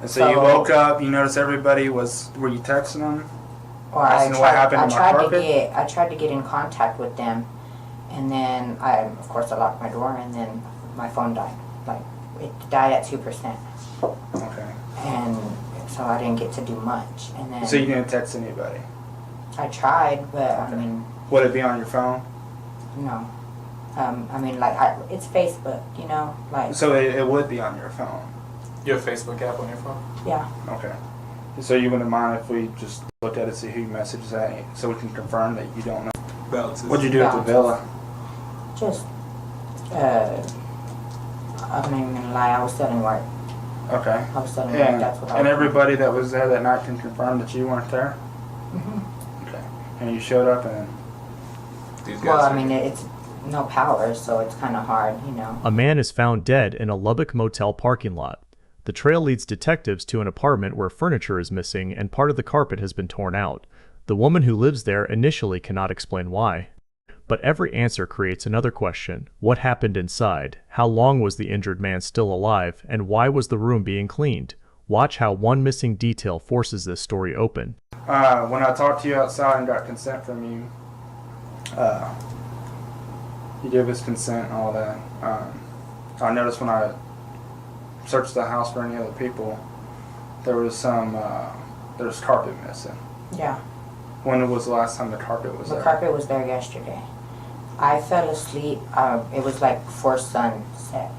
And so you woke up, you noticed everybody was, were you texting them? Or Asking what happened to my carpet? I tried to get in contact with them, and then I locked my door, and then my phone died. Like, it died at 2%. Okay. And so I didn't get to do much. And then So you didn't text anybody? I tried, but Okay. I mean... Would it be on your phone? No. I mean, like, it's Facebook, you know? Like. So it would be on your phone? You have a Facebook app on your phone? Yeah. Okay. So you wouldn't mind if we just looked at it, see who you messaged that, so we can confirm that you don't know? What'd you do at the villa? Just, I'm not even gonna lie, I was selling work. Okay. I was selling work, that's what I was And everybody that was there that night can confirm that you weren't there? Mm-hmm. Okay. And you showed up and... Well, I mean, it's no power, so it's kind of hard, you know. A man is found dead in a Lubbock motel parking lot. The trail leads detectives to an apartment where furniture is missing and part of the carpet has been torn out. The woman who lives there initially cannot explain why. But every answer creates another question. What happened inside? How long was the injured man still alive? And why was the room being cleaned? Watch how one missing detail forces this story open. When I talked to you outside and got consent from you, you gave us consent and all that. I noticed when I searched the house for any other people, there was carpet missing. Yeah. When was the last time the carpet was there? The carpet was there yesterday. I fell asleep. It was like before sunset.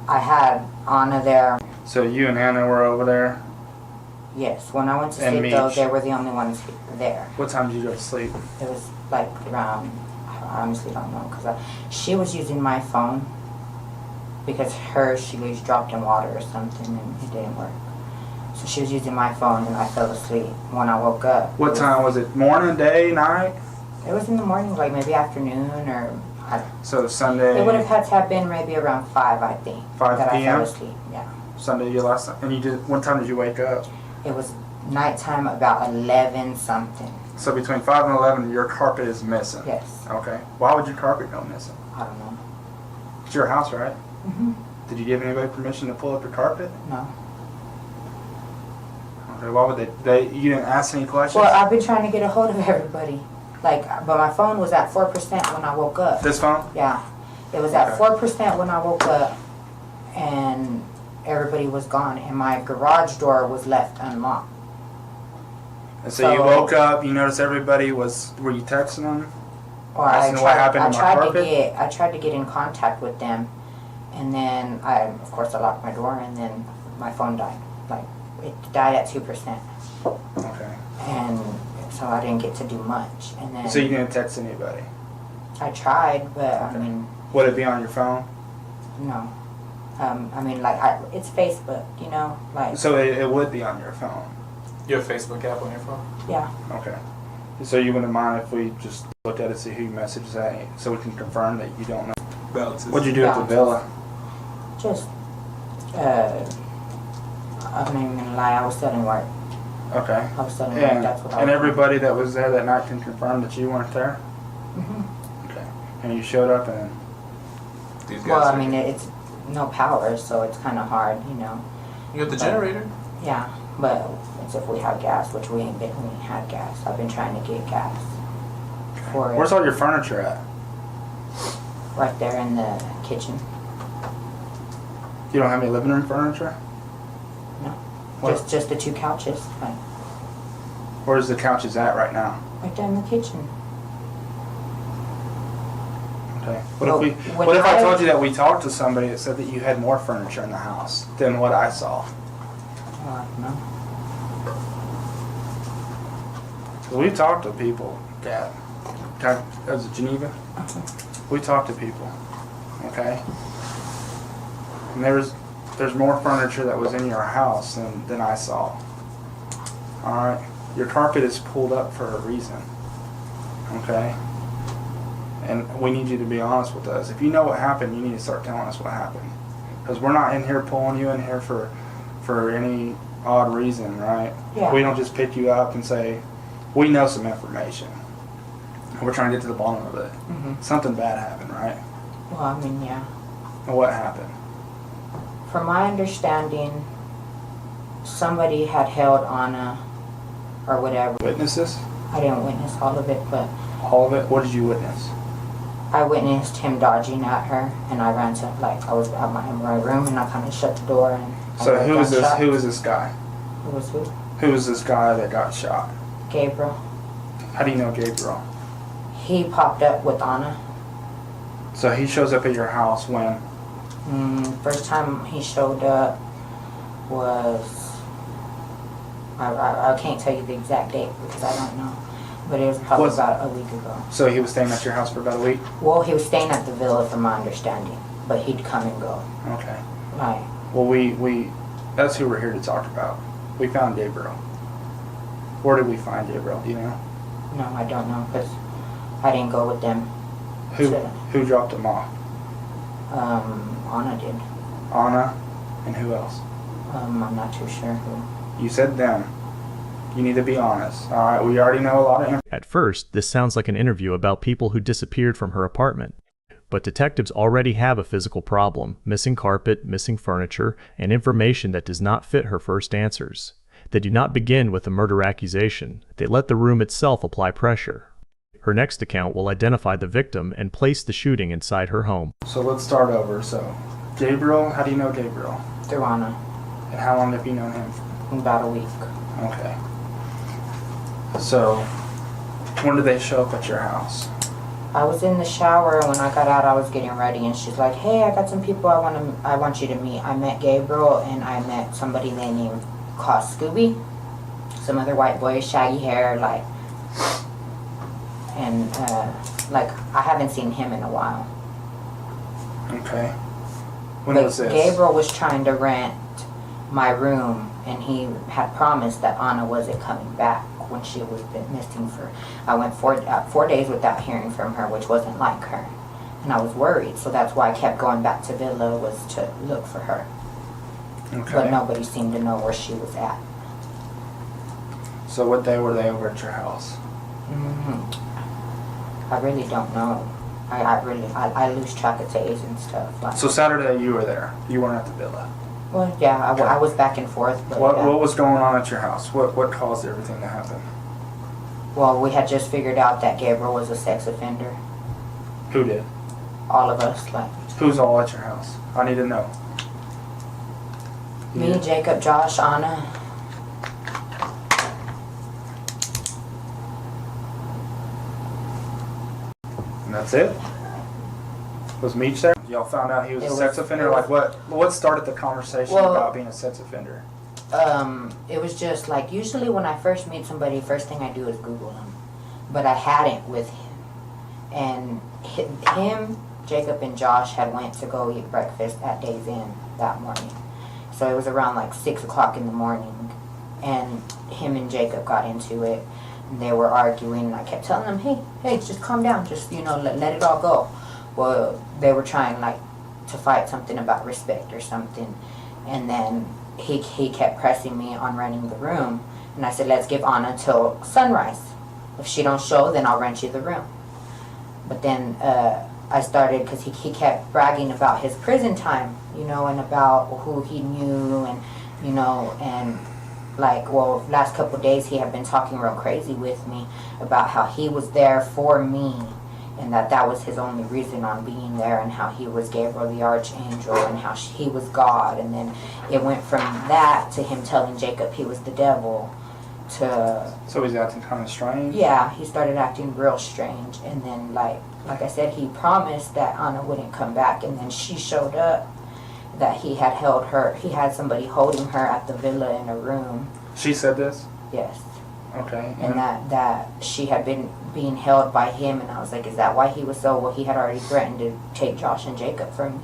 I had Anna there. So you and Anna were over there? Yes. When I went to And sleep, though, Meech. they were the only ones there. What time did you go to sleep? It was like around, I honestly don't know, because she was using my phone because she was dropped in water or something and it didn't work. So she was using my phone and I fell asleep. When I woke up... What time was it? Morning, day, night? It was in the morning, like maybe afternoon or... So Sunday... It would have had to have been maybe around 5, I think. 5 that p.m.? I fell asleep, yeah. Sunday, your last time. And you did... What time did you wake up? It was nighttime about 11 something. So between 5 and 11, your carpet is missing? Yes. Okay. Why would your carpet go missing? I don't know. It's your house, right? Mm-hmm. Did you give anybody permission to pull up your carpet? No. Okay, why would you didn't ask any questions? Well, I've been trying to get a hold of everybody. Like, but my phone was at 4% when I woke up. This phone? Yeah. It was at 4% when I woke up, and everybody was gone, and my garage door was left unlocked. And so you woke up, you noticed everybody was, were you texting them? Or I tried to get in contact with them, and then I locked my door, and then my phone died. Like, it died at 2%. Okay. And so I didn't get to do much. And then So you didn't text anybody? I tried, but I mean... Would it be on your phone? No. I mean, like, it's Facebook, you know? Like. So it would be on your phone? You have a Facebook app on your phone? Yeah. Okay. So you wouldn't mind if we just looked at it, see who you messaged that, so we can confirm that you don't know? What'd you do at the villa? Just, I'm not even gonna lie, I was selling work. Okay. I was selling work, that's what I was And everybody that was there that night can confirm that you weren't there? Mm-hmm. Okay. And you showed up and... Well, I mean, it's no power, so it's kind of hard, you know. You got the generator? Yeah, but it's if we have gas, which we ain't had gas. I've been trying to get gas for it. Where's all your furniture at? Right there in the kitchen. You don't have any living room furniture? No. What? Just the 2 couches. Like, Where's the couches at right now? right there in the kitchen. Okay. What if I told you that we talked to somebody that said that you had more furniture in the house than what I saw? No. Because we talked to people, Dad. Was it Geneva? We talked to people, okay? And there's more furniture that was in your house than I saw. Alright? Your carpet is pulled up for a reason, okay? And we need you to be honest with us. If you know what happened, you need to start telling us what happened. Because we're not in here pulling you in here for any odd reason, right? Yeah. We don't just pick you up and say, we know some information. We're trying to get to the bottom of it. Mm-hmm. Something bad happened, right? Well, I mean, yeah. And what happened? From my understanding, somebody had held Anna or whatever. Witnesses? I didn't witness all of it, but All of it? What did you witness? I witnessed him dodging at her, and I ran to, like, I was at my room, and I kind of shut the door, and I So got who is this? shot. Who is this guy? Who was who? Who is this guy that got shot? Gabriel. How do you know Gabriel? He popped up with Anna. So he shows up at your house when? First time he showed up was, I can't tell you the exact date because I don't know, but it was probably about a week ago. So he was staying at your house for about a week? Well, he was staying at the villa from my understanding, but he'd come and go. Okay. Right. Well, we that's who we're here to talk about. We found Gabriel. Where did we find Gabriel? Do you know? No, I don't know because I didn't go with them. Who dropped him off? Anna did. Anna, and who else? I'm not too sure who. You said them. You need to be honest. All right, we already know a lot of At first, this sounds like an interview about people who disappeared from her apartment. But detectives already have a physical problem: missing carpet, missing furniture, and information that does not fit her first answers. They do not begin with a murder accusation. They let the room itself apply pressure. Her next account will identify the victim and place the shooting inside her home. So let's start over. So, Gabriel, how do you know Gabriel? Through Anna. And how long have you known him? About a week. Okay. So, when did they show up at your house? I was in the shower, and when I got out, I was getting ready, and she's like, "Hey, I got some people I want you to meet." I met Gabriel, and I met somebody they named called Scooby. Some other white boy, shaggy hair, like, and like I haven't seen him in a while. Okay. When But was this? Gabriel was trying to rent my room, and he had promised that Anna wasn't coming back when she was been missing for. I went 4 days without hearing from her, which wasn't like her, and I was worried. So that's why I kept going back to Villa, was to look for her. Okay. But nobody seemed to know where she was at. So what day were they over at your house? I really don't know. I lose track of days and stuff. Like, So Saturday you were there. You weren't at the villa. well, yeah, I was back and forth. But What yeah. what was going on at your house? What caused everything to happen? Well, we had just figured out that Gabriel was a sex offender. Who did? All of us, like Who's all at your house? I need to know. me, Yeah. Jacob, Josh, Anna. And that's it? Was Meech there? Y'all found out he was It a was- sex offender? it Like was- what started the conversation Well- about being a sex offender? It was just like, usually when I first meet somebody, first thing I do is Google them. But I hadn't with him. And him, Jacob, and Josh had went to go eat breakfast at Days Inn that morning. So it was around like 6 o'clock in the morning. And him and Jacob got into it. And they were arguing, and I kept telling them, hey, just calm down. Just, let it all go. Well, they were trying like to fight something about respect or something. And then he kept pressing me on renting the room, and I said, let's give Anna till sunrise. If she don't show, then I'll rent you the room. But then I started, because he kept bragging about his prison time, and about who he knew, and and like, well, last couple of days he had been talking real crazy with me about how he was there for me, and that was his only reason on being there, and how he was Gabriel the Archangel, and how he was God. And then it went from that to him telling Jacob he was the devil, to, So he's acting kind of strange? yeah, he started acting real strange. And then, like I said, he promised that Anna wouldn't come back, and then she showed up, that he had held her, he had somebody holding her at the villa in a room. She said this? Yes. Okay. And that she had been being held by him, and I was like, is that why he was so, well, he had already threatened to take Josh and Jacob from me.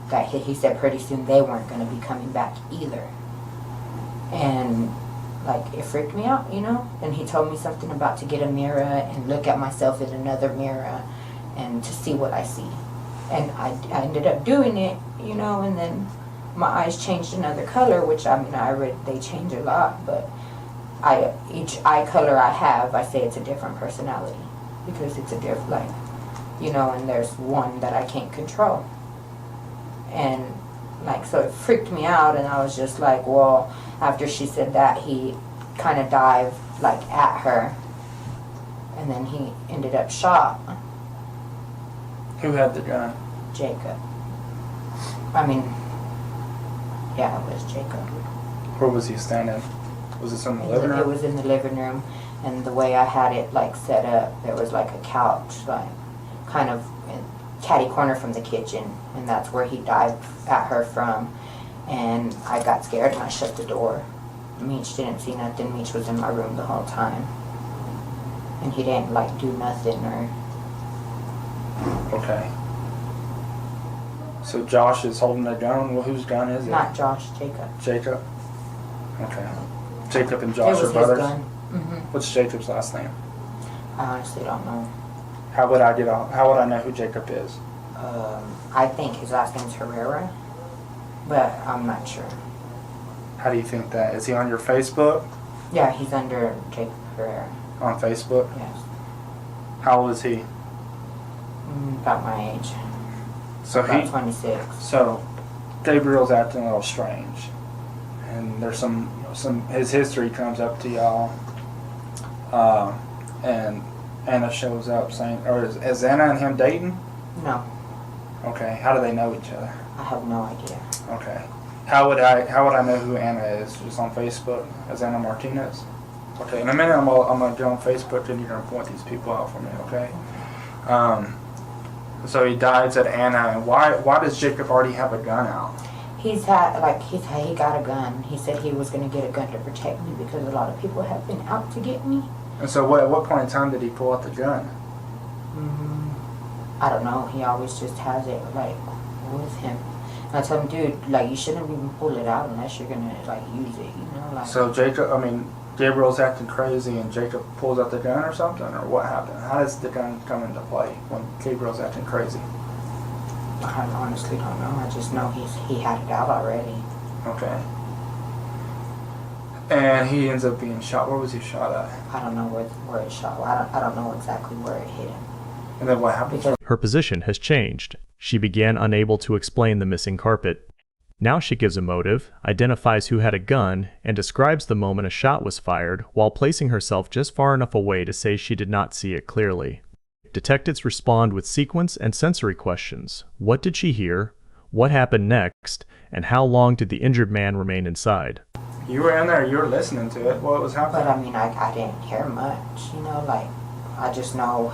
That he said pretty soon they weren't going to be coming back either. And like, it freaked me out, And he told me something about to get a mirror and look at myself in another mirror and to see what I see. And I ended up doing it, and then my eyes changed another color, which I read they change a lot, but each eye color I have, I say it's a different personality, because it's a different, like, and there's one that I can't control. And Like, so it freaked me out, and I was just like, well, after she said that, he kind of dived, like, at her, and then he ended up shot. Who had the gun? Jacob. I mean, yeah, it was Jacob. Where was he standing? Was this in the living It room? was in the living room, and the way I had it, like, set up, there was, like, a couch, like, kind of catty corner from the kitchen, and that's where he dived at her from. And I got scared and I shut the door. Meech didn't see nothing. Meech was in my room the whole time, and he didn't like do nothing or. Okay. So Josh is holding a gun. Well, whose gun is it? Not Josh, Jacob. Jacob. Okay. Jacob and It Josh was are his brothers. gun. What's Jacob's last name? I honestly don't know. How would I know who Jacob is? I think his last name's Herrera, but I'm not sure. How do you think that? Is he on your Facebook? Yeah, he's under Jacob Herrera. On Facebook? Yes. How old is he? About my age. So About 26. So Gabriel's acting a little strange, and there's some his history comes up to y'all, and Anna shows up saying, or is Anna and him dating? No, Okay. How do they know each other? I have no idea. Okay. How would I know who Anna is? Just on Facebook as Anna Martinez? Okay. In a minute, I'm gonna go on Facebook and you're gonna point these people out for me. Okay. So he dives at Anna, and why does Jacob already have a gun out? He got a gun. He said he was going to get a gun to protect me because a lot of people have been out to get me. And so at what point in time did he pull out the gun? I don't know. He always just has it like with him. And I told him, dude, like you shouldn't even pull it out unless you're gonna like use it. You know, like. So Gabriel's acting crazy and Jacob pulls out the gun or something, or what happened? How does the gun come into play when Gabriel's acting crazy? I honestly don't know. I just know he had it out already. Okay. And he ends up being shot. Where was he shot at? I don't know where it shot. I don't know exactly where it hit him. And then what happened? Her position has changed. She began unable to explain the missing carpet. Now she gives a motive, identifies who had a gun, and describes the moment a shot was fired while placing herself just far enough away to say she did not see it clearly. Detectives respond with sequence and sensory questions. What did she hear? What happened next? And how long did the injured man remain inside? You were in there, you were listening to it. What was happening? But I mean, I didn't hear much. You know, like I just know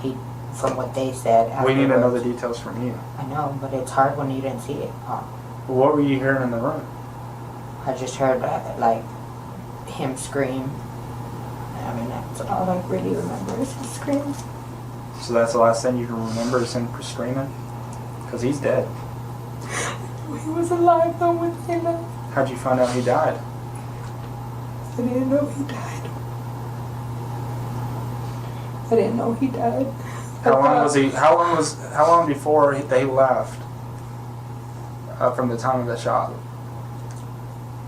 from what they said. We need to know the afterwards. details from you. I know, but it's hard when you didn't see it. What were you hearing in the room? I just heard like him scream. I mean, that's all I really remember is his screams. So that's the last thing you can remember is him screaming? Because he's dead. He was alive though when they left. How'd you find out he died? I didn't know he died. I didn't know he died. How long before they left? From the time of the shot?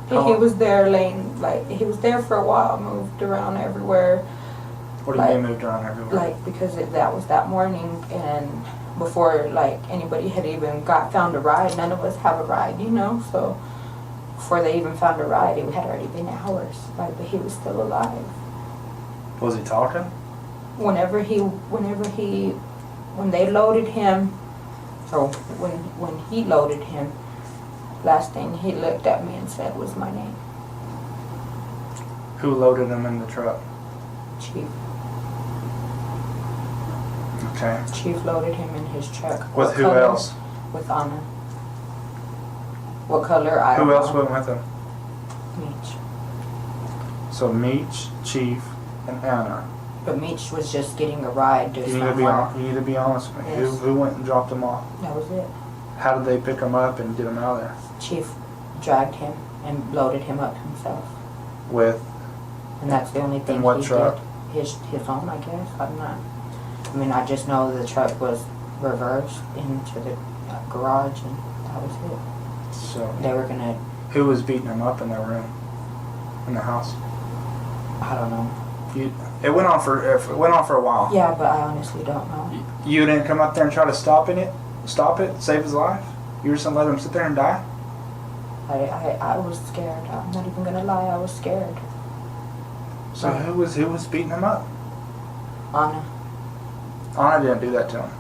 He was there he was there for a while, moved around everywhere. What do you mean moved around everywhere? Like, because that was that morning, and before, like, anybody had even found a ride, none of us have a ride, you know, so before they even found a ride, it had already been hours, like, but he was still alive. Was he talking? When they loaded him, or when he loaded him, last thing he looked at me and said was my name. Who loaded him in the truck? Chief. Okay. Chief loaded him in his truck. With who else? With Anna. What color? I don't Who know. else went with him? Meech. So Meech, Chief, and Anna. But Meech was just getting a ride to You need to be honest with me. Yes. Who went and dropped him off? That was it. How did they pick him up and get him out of there? Chief dragged him and loaded him up himself. With? And that's the only thing In what he truck? did. His own, I guess. I mean, I just know the truck was reversed into the garage, and that was it. So They were gonna, who was beating him up in their room? In the house? I don't know. It went on for a while. Yeah, but I honestly don't know. You didn't come up there and try to stop it, save his life? You were just gonna let him sit there and die? I was scared. I'm not even gonna lie, I was scared. So who was beating him up? Anna. Anna didn't do that to him.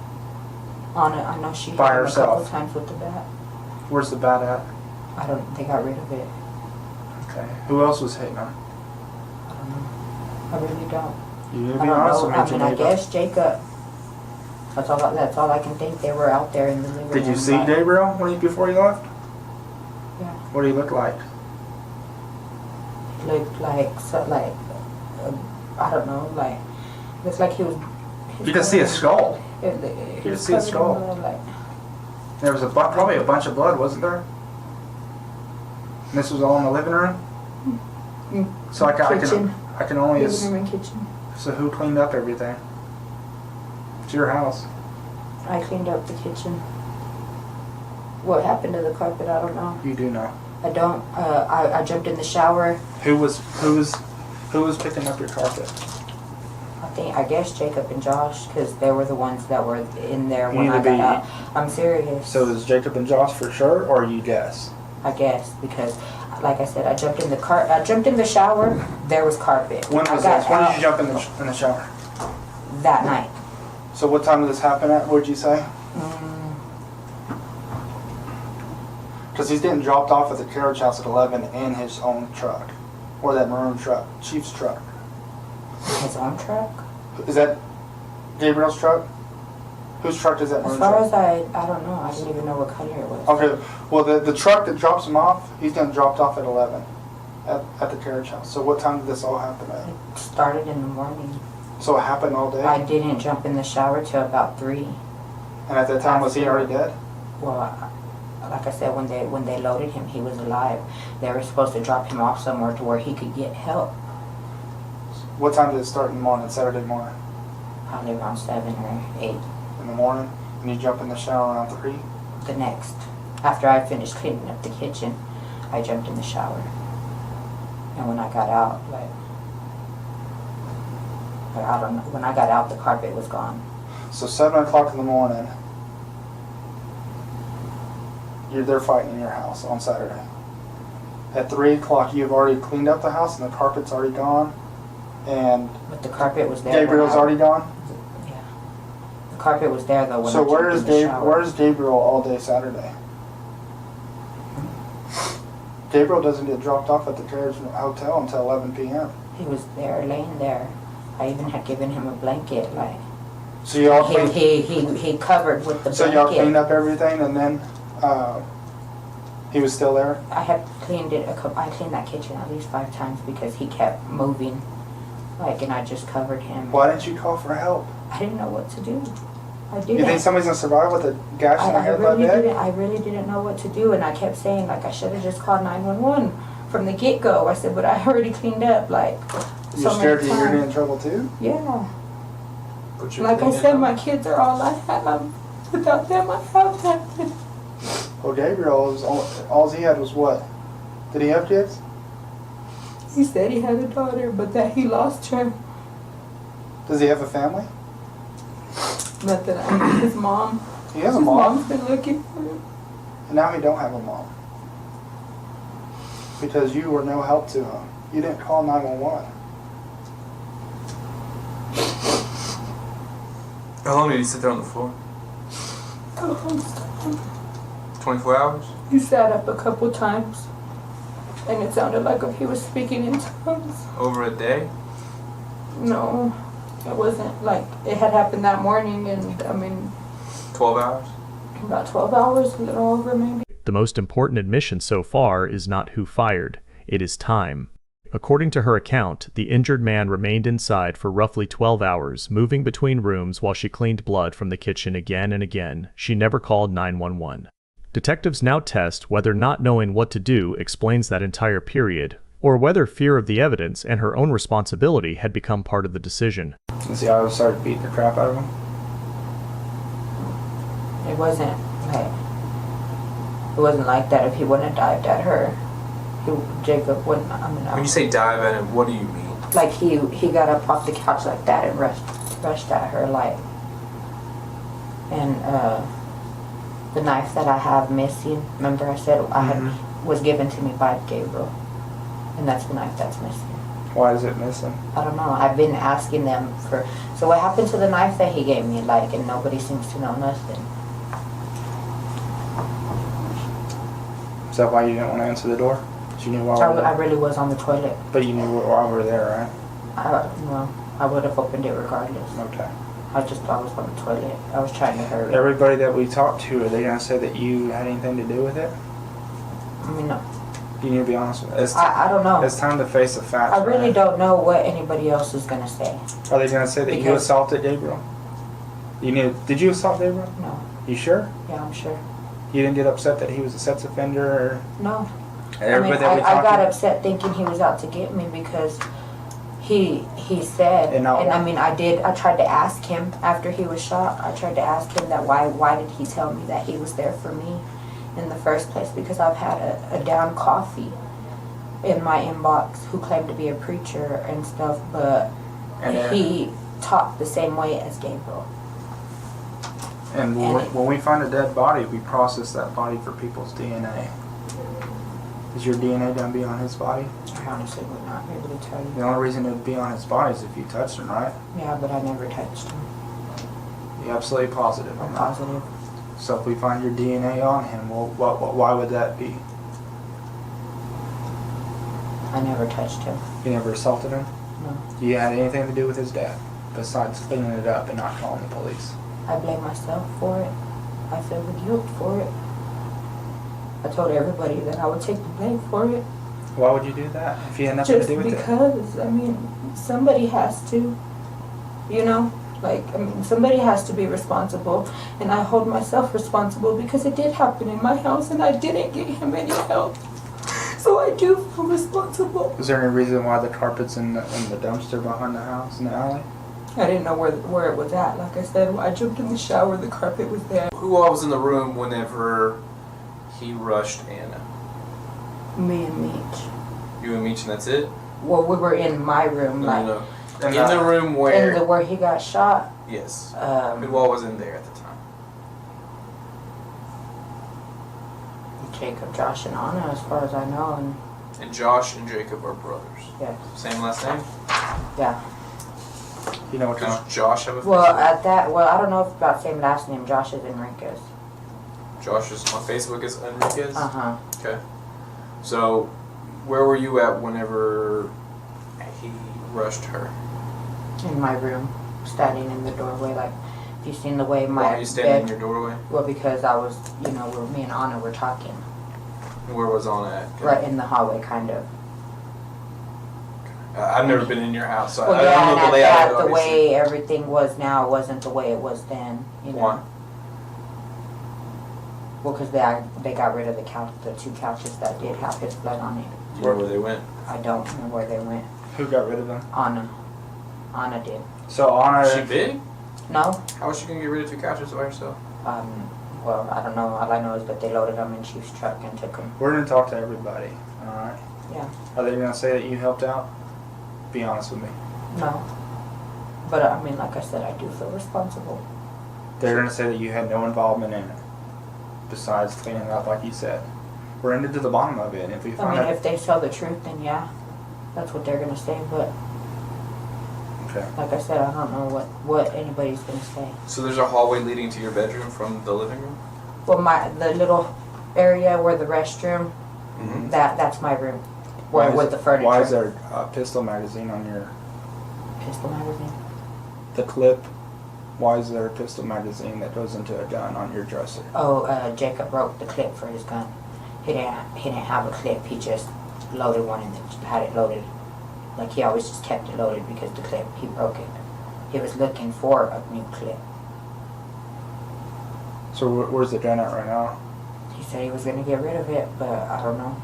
Anna, I know she hit By him a couple herself. times with the bat. Where's the bat at? They got rid of it. Okay. Who else was hitting him? I don't know. I really don't. You need to I be don't honest know. with me, I mean, I Geneva. guess Jacob. That's all I can think. They were out there in the living room. Did you see Gabriel before he left? Yeah. What did he look like? He looked like I don't know, like looks like he was. You could see a skull. He could was see a covered in skull. blood, like. There was probably a bunch of blood, wasn't there? And this was all in the living room. So Kitchen. I can only. Living room and kitchen. So who cleaned up everything? It's your house. I cleaned up the kitchen. What happened to the carpet? I don't know. You do know. I don't. I jumped in the shower. Who was picking up your carpet? I guess Jacob and Josh, because they were the ones that were in there when You I need to got be- out. I'm serious. So is Jacob and Josh for sure, or you guess? I guess because, like I said, I jumped in the shower. There was carpet. When I was got this? When did out you jump in the shower? that night? So what time did this happen at? What'd you say? Because he's getting dropped off at the carriage house at 11 in his own truck, or that maroon truck, Chief's truck. His own truck. Is that Gabriel's truck? Whose truck is that As maroon far truck? as I don't know. I didn't even know what color it was. Okay, well the truck that drops him off, he's getting dropped off at 11 at the carriage house. So what time did this all happen at? It started in the morning. So it happened all day? I didn't jump in the shower till about 3. And at that time, was he already dead? Well, like I said, when they loaded him, he was alive. They were supposed to drop him off somewhere to where he could get help. What time did it start in the morning, Saturday morning? Probably around 7 or 8. In the morning? And you jump in the shower around 3? The next, after I finished cleaning up the kitchen, I jumped in the shower. And when I got out, I don't know. When I got out, the carpet was gone. So 7 o'clock in the morning, they're fighting in your house on Saturday. At 3 o'clock, you've already cleaned up the house and the carpet's already gone. And But the carpet was there. Gabriel's already gone? Yeah. The carpet was there though when So I jumped in the shower. where's Gabriel all day Saturday? Gabriel doesn't get dropped off at the carriage hotel until 11 p.m. He was there, laying there. I even had given him a blanket, like So y'all cleaned, he covered with the so blanket. y'all cleaned up everything and then he was still there? I had cleaned it I cleaned that kitchen at least 5 times because he kept moving, and I just covered him. Why didn't you call for help? I didn't know what to do. I You didn't. think somebody's gonna survive with a gash in their head like that? I really didn't know what to do, and I kept saying I should have just called 911 from the get go. I said, but I already cleaned up You're so scared many that you're times. in trouble too? Yeah. Put your Like I thing said, in. my kids are all I have. Without them, I have nothing. Well, Gabriel, all he had was what? Did he have kids? He said he had a daughter, but that he lost her. Does he have a family? Nothing. His mom. He has a His mom, mom's been looking for him. and now he don't have a mom. Because you were no help to him. You didn't call 911. How long did he sit there on the floor? 24 hours? He sat up a couple times, and it sounded like he was speaking in tongues. Over a day? No, it wasn't. It had happened that morning, and 12 hours? about 12 hours, a little over maybe. The most important admission so far is not who fired, it is time. According to her account, the injured man remained inside for roughly 12 hours, moving between rooms while she cleaned blood from the kitchen again and again. She never called 911. Detectives now test whether not knowing what to do explains that entire period, or whether fear of the evidence and her own responsibility had become part of the decision. You see how I started beating the crap out of him? It wasn't like that. If he wouldn't have dived at her, Jacob wouldn't. When you say dive at him, what do you mean? Like he got up off the couch like that and rushed at her and the knife that I have missing. Remember I said I had was given to me by Gabriel. And that's the knife that's missing. Why is it missing? I don't know. I've been asking them for... So what happened to the knife that he gave me? Like, and nobody seems to know nothing. Is that why you didn't want to answer the door? 'Cause you knew why we were I there? really was on the toilet. But you knew why we were there, Well, I would have opened it regardless. right? Okay. I was on the toilet. I was trying to hurry. Everybody that we talked to, are they going to say that you had anything to do with it? I mean, no. You need to be honest with us. I don't know. It's time to face the facts. I really right? don't know what anybody else is going to say. Are they going to say that you Because- assaulted Gabriel? Did you assault Gabriel? No. You sure? Yeah, I'm sure. You didn't get upset that he was a sex offender or No. everybody that we I talked got to? upset thinking he was out to get me because he said, And not why. I tried to ask him after he was shot. I tried to ask him that why did he tell me that he was there for me in the first place, because I've had a down coffee in my inbox who claimed to be a preacher and stuff, but he talked the same way as Gabriel. And when we find a dead body, we process that body for people's DNA. Is your DNA going to be on his body? I honestly would not be able to tell you. The only reason it would be on his body is if you touched him, right? Yeah, but I never touched him. You're absolutely positive. I'm positive. So if we find your DNA on him, well, why would that be? I never touched him. You never assaulted him? No. You had anything to do with his death besides cleaning it up and not calling the police? I blame myself for it. I feel the guilt for it. I told everybody that I would take the blame for it. Why would you do that if you had nothing Just to do with it? because, somebody has to, somebody has to be responsible. And I hold myself responsible because it did happen in my house and I didn't get him any help. So I do feel responsible. Is there any reason why the carpet's in the dumpster behind the house, in the alley? I didn't know where it was at. Like I said, when I jumped in the shower, the carpet was there. Who all was in the room whenever he rushed Anna? Me and Meech. You and Meech, and that's it? Well, we were in my room, No. In the room where... where he got shot. Yes. Who all was in there at the time? Jacob, Josh, and Anna, as far as I know, And Josh and Jacob are brothers. yeah. Same last name? Yeah. You know what kind Does Josh have a Well, Facebook? I don't know if it's about same last name. Josh is Enriquez. Josh is on Facebook is Enriquez? Uh-huh. Okay. So, where were you at whenever he rushed her? In my room, standing in the doorway, like, if you've seen the way my Why are you standing in bed... your doorway? Well, because I was, me and Anna were talking. Where was Anna at? Right in the hallway, kind of. I've never been in your house, so Well, I yeah, don't and know the at layout that, of it, the obviously. way everything was now wasn't the way it was then, Why? Well, because they got rid of the two couches that did have his blood on it. Do you know where they went? I don't know where they went. Who got rid of them? Anna did. So Is she Anna, big? No? How was she going to get rid of two couches by herself? Well, I don't know. All I know is that they loaded them in Chief's truck and took them. we're gonna talk to everybody. All right. Yeah. Are they gonna say that you helped out? Be honest with me. No. But, like I said, I do feel responsible. They're gonna say that you had no involvement in it, besides cleaning it up, like you said. We're into to the bottom of it, and if we find out, If they tell the truth, then yeah, that's what they're gonna say. But okay. like I said, I don't know what anybody's gonna say. So there's a hallway leading to your bedroom from the living room? Well, the little area where the restroom, Mm-hmm. that's my room, where with the furniture. Why is there a pistol magazine on your Pistol magazine? the clip? Why is there a pistol magazine that goes into a gun on your dresser? Oh, Jacob broke the clip for his gun. He didn't have a clip. He just loaded one and then had it loaded. Like he always just kept it loaded because the clip, he broke it. He was looking for a new clip. So where's the gun at right now? He said he was gonna get rid of it, but I don't know.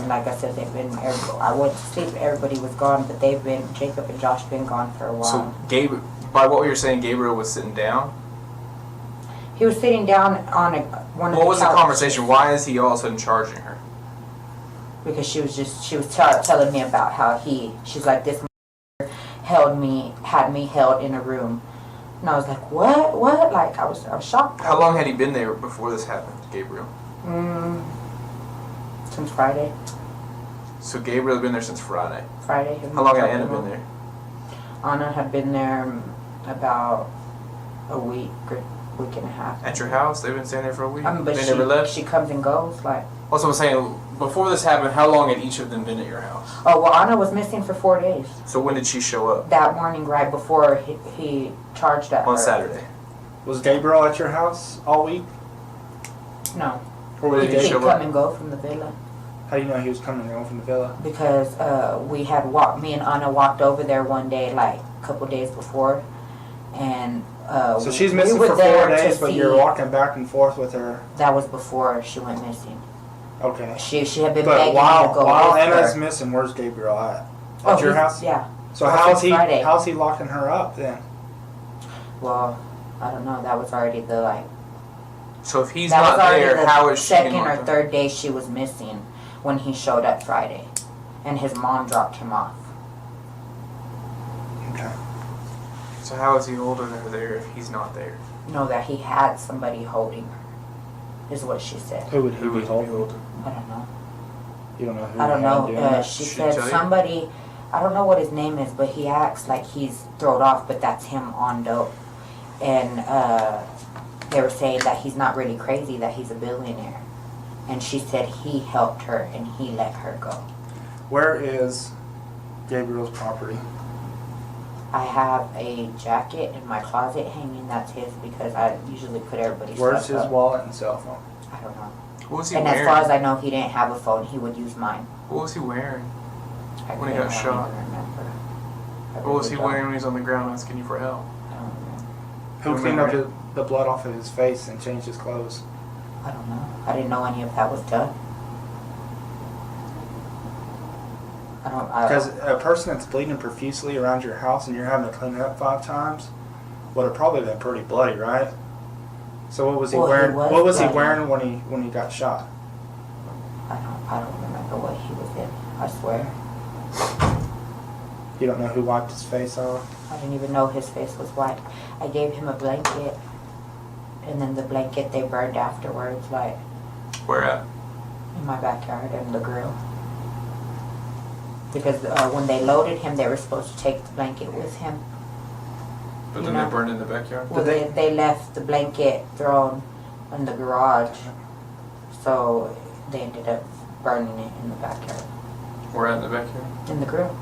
Like I said, I went to sleep, everybody was gone, but Jacob and Josh been gone for a while. So, by what you're saying, Gabriel was sitting down? He was sitting down on one of the What was the couches. conversation? Why is he all of a sudden charging her? Because she was telling me about how she's like, this had me held in a room. And I was like, what? Like, I was shocked. How long had he been there before this happened, Gabriel? Since Friday. So Gabriel had been there since Friday. Friday. How long had Anna been there? Anna had been there about a week and a half. At your house? They've been staying there for a week? But they never left? she comes and goes, like... Also, I'm saying, before this happened, how long had each of them been at your house? Oh, well, Anna was missing for 4 days. So when did she show up? That morning, right before he charged at her. On Saturday. Was Gabriel at your house all week? No. Or was Did he He'd show come up? and go from the villa. How do you know he was coming and going from the villa? Because we had me and Anna walked over there one day, like a couple days before, and So she's we missing were for there 4 to days, but see- you're walking back and forth with her. That was before she went missing. Okay. She had been But begging while me to go while with Anna's her. missing, where's Gabriel at? At your he's- house? Yeah. So Well, how's since Friday. how's he locking her up then? Well, I don't know. That was already the like. So if he's that not was already there, the how is she second getting or locked up? third day she was missing when he showed up Friday, and his mom dropped him off. Okay. So how is he holding her there if he's not there? Know that he had somebody holding her, is what she said. Who would he Who be would he be holding? holding? I don't know. You don't know who I don't he had know. doing that? She Should he said tell you? somebody. I don't know what his name is, but he acts like he's thrown off, but that's him on dope. And they were saying that he's not really crazy, that he's a billionaire. And she said he helped her and he let her go. Where is Gabriel's property? I have a jacket in my closet hanging. That's his because I usually put everybody's Where's stuff his up. wallet and cell phone? I don't know. What was he And wearing? as far as I know, he didn't have a phone. He would use mine. What was he wearing? I When he really got don't shot. even remember. I What was really he don't. wearing when he was on the ground asking you for help? I don't remember. Who Who cleaned up remember? the blood off of his face and changed his clothes? I don't know. I didn't know any of that was done. Because a person that's bleeding profusely around your house and you're having to clean it up 5 times would have probably been pretty bloody, right? So what was he Well, he wearing? was What was he bloody. wearing when he got shot? I don't remember what he was in. I swear. You don't know who wiped his face off? I didn't even know his face was white. I gave him a blanket, and then the blanket they burned afterwards, like Where at? in my backyard in the grill. Because when they loaded him, they were supposed to take the blanket with him. But You then know. they burned in the backyard? Well, they left the blanket thrown in the garage, so they ended up burning it in the backyard, Where at in the backyard? in the grill.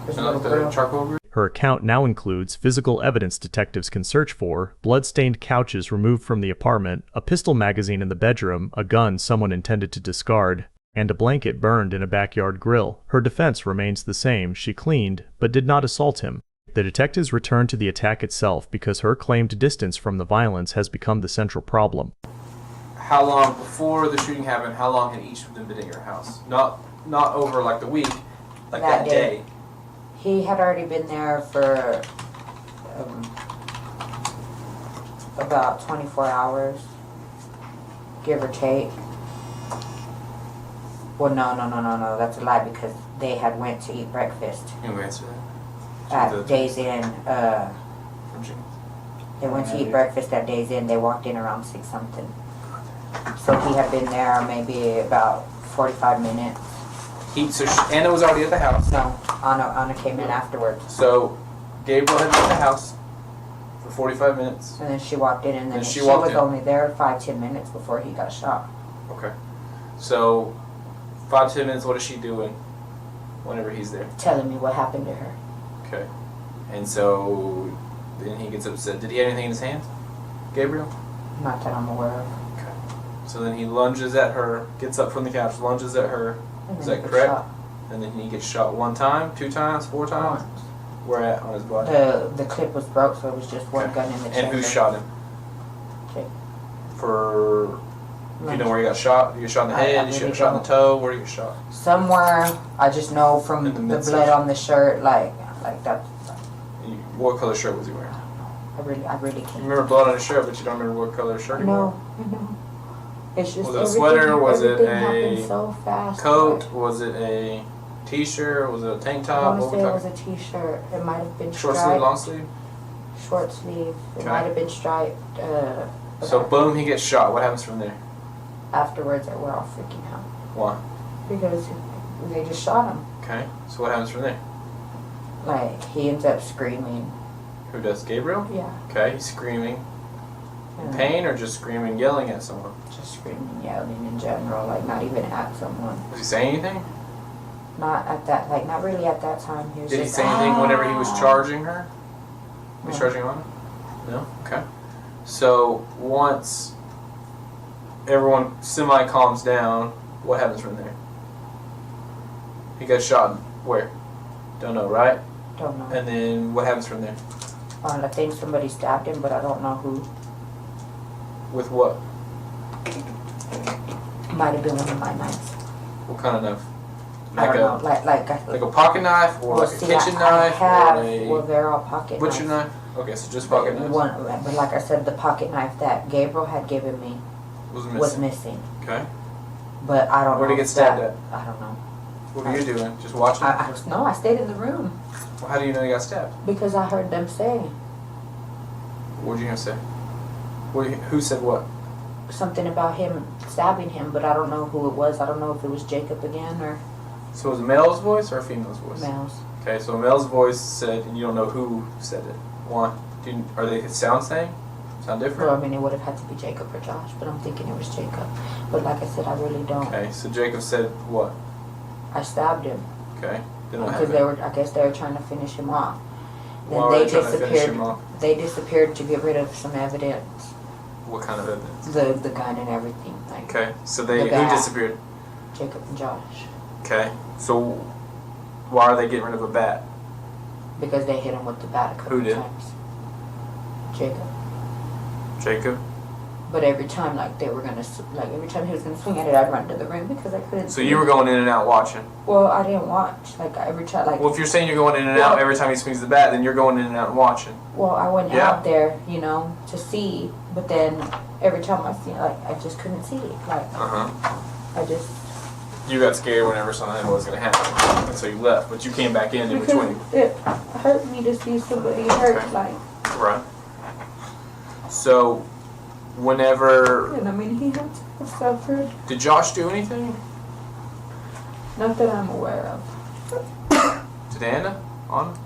There's a And little like grill. the charcoal grill? Her account now includes physical evidence detectives can search for, blood-stained couches removed from the apartment, a pistol magazine in the bedroom, a gun someone intended to discard, and a blanket burned in a backyard grill. Her defense remains the same: she cleaned, but did not assault him. The detectives return to the attack itself because her claimed distance from the violence has become the central problem. How long before the shooting happened, how long had each of them been at your house? Not over like the week, like That that day. day. He had already been there for about 24 hours, give or take. Well, no, that's a lie because they had went to eat breakfast You answer that. at Days Inn. From James. They went to eat breakfast at Days Inn. They walked in around 6 something. So he had been there maybe about 45 minutes. Anna was already at the house. No, Anna came in afterwards. So Gabriel had been at the house for 45 minutes. And then she walked in, and then And she she walked was in. only there 5-10 minutes before he got shot. Okay. So 5-10 minutes, what is she doing whenever he's there? Telling me what happened to her. Okay. And so then he gets upset. Did he have anything in his hands? Gabriel? Not that I'm aware of. Okay. So then he lunges at her, gets up from the couch, lunges at her. And Is then that he correct? shot And then he gets shot 1 time, 2 times, 4 times? once. Where at on his body? The clip was broke, so it was just one Okay. gun in the chamber. And who shot him? Okay. For, do you know where he got shot? You get shot in the I head, you really get shot in the don't. toe, where do you get shot? Somewhere, I just know from In the the midsection? blood on the shirt, like that. What color shirt was he wearing? I really You can't. remember blood on his shirt, but you don't remember what color shirt he wore? No. It's just Was it a sweater? Was it everything a happened so fast. Coat? Was it a t-shirt? Was it a tank I top? want to What say we it was talking? a t-shirt. It might have been Short striped. sleeve, long sleeve? Short sleeve. It Okay. might have been striped. So boom, he gets shot. What happens from there? Afterwards, we're all freaking out Why? because they just shot him. Okay. So what happens from there? Like, he ends up screaming. Who does? Gabriel? Yeah. Okay, he's screaming. In And pain or just screaming, yelling at someone? just screaming, yelling in general, like not even at someone. Was he saying anything? Not at that, like not really at that time. He was Did he just, say anything whenever he was charging her? He was No. charging on her? No? Okay. So once everyone semi calms down, what happens from there? He got shot where? Don't know, right? Don't know. And then what happens from there? I think somebody stabbed him, but I don't know who. With what? Might have been one of my knives. What kind of knife? I Like don't know. like a pocket knife or well, like a see, kitchen I knife have, or well, a they're all pocket butcher knives. knife? Okay, so just pocket knives. But like I said, the pocket knife that Gabriel had given me was missing. Okay. But I don't know. Where did he get if stabbed that- at? I don't know. What were you doing? Just watching? I was, no, I stayed in the room Well, how do you know he got stabbed? because I heard them say What did you gonna say? Who said what? something about him stabbing him, but I don't know who it was. I don't know if it was Jacob again or So it was a male's voice or a female's voice? Mel's. Okay, so a male's voice said, and you don't know who said it. Why? Are they sound same? Sound different? Well, I mean, it would have had to be Jacob or Josh, but I'm thinking it was Jacob. But like I said, I really don't. Okay, so Jacob said what? I stabbed him Okay. Then what because happened? I guess they were trying to finish him off. Then Why were they they trying to finish disappeared. him off? They disappeared to get rid of some evidence, What kind of evidence? the gun and everything, like Okay, so The who bat. disappeared? Jacob and Josh, Okay, so why are they getting rid of a bat? because they hit him with the bat a couple Who did? times. Jacob. Jacob? But every time, like every time he was gonna swing at it, I'd run to the room because I couldn't. So see you were it. going in and out watching. Well, I didn't watch. Like every time, like. Well, if you're saying you're going in and out Well- every time he swings the bat, then you're going in and out and watching. Well, I went Yeah. out there, to see, but then every time I see, like, I just couldn't see it. Like, Uh-huh. I just. You got scared whenever something was going to happen, and so you left, but you came back in between. It hurt me to see somebody hurt, Okay. like, Right. So, whenever... and I mean, he had to have suffered. Did Josh do anything? Not that I'm aware of. Did Anna? On?